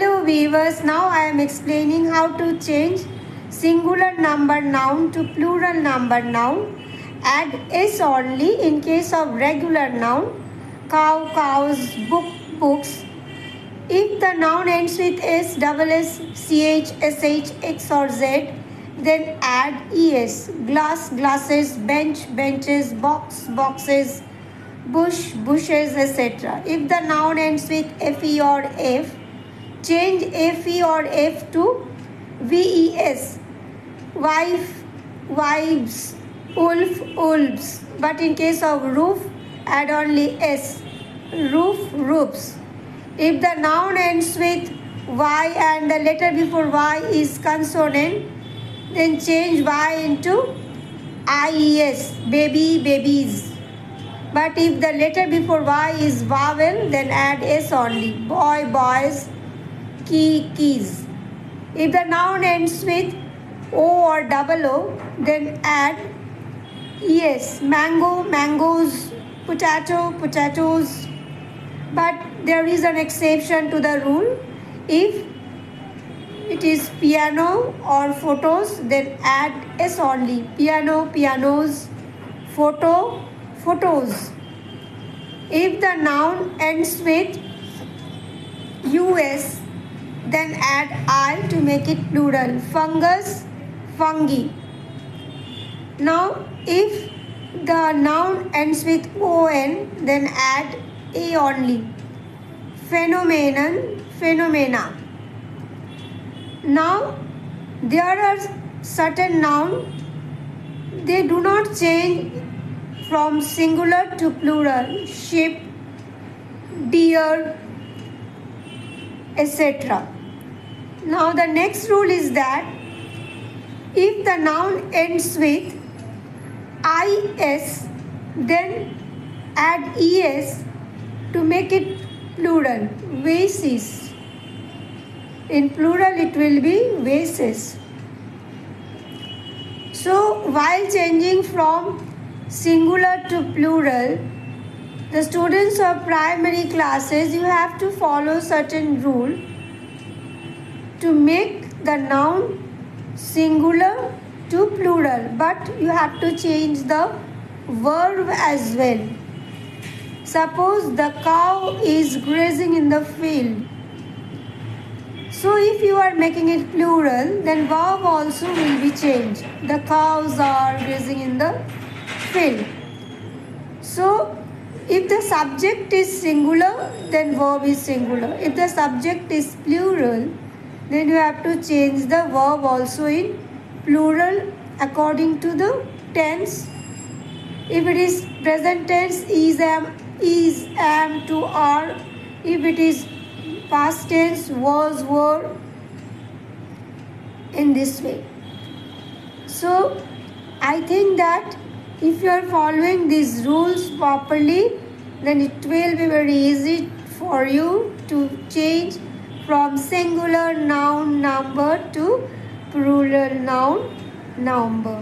Hello viewers, now I am explaining how to change singular number noun to plural number noun. Add s only in case of regular noun, cow, cows, book, books. If the noun ends with s, double s, ch, sh, x or z, then add es. Glass, glasses, bench, benches, box, boxes, bush, bushes, etc. If the noun ends with fe or f, change fe or f to ves. Wife, wives, wolf, wolves. But in case of roof, add only s. Roof, roofs. If the noun ends with y and the letter before y is consonant, then change y into ies. Baby, babies. But if the letter before y is vowel, then add s only. Boy, boys, key, keys. If the noun ends with o or double o, then add es. Mango, mangoes, potato, potatoes. But there is an exception to the rule. If it is piano or photos, then add s only. Piano, pianos, photo, photos. If the noun ends with us, then add I to make it plural. Fungus, fungi. Now, if the noun ends with on, then add a only. Phenomenon, phenomena. Now, there are certain nouns, they do not change from singular to plural. Sheep, deer, etc. Now the next rule is that if the noun ends with is, then add es to make it plural. Vases. In plural it will be vases. So while changing from singular to plural, the students of primary classes, you have to follow certain rule to make the noun singular to plural, but you have to change the verb as well. Suppose the cow is grazing in the field. So if you are making it plural, then verb also will be changed. The cows are grazing in the field. So if the subject is singular, then verb is singular. If the subject is plural, then you have to change the verb also in plural according to the tense. If it is present tense, is, am to are. If it is past tense, was, were, in this way. So I think that if you are following these rules properly, then it will be very easy for you to change from singular noun number to plural noun number.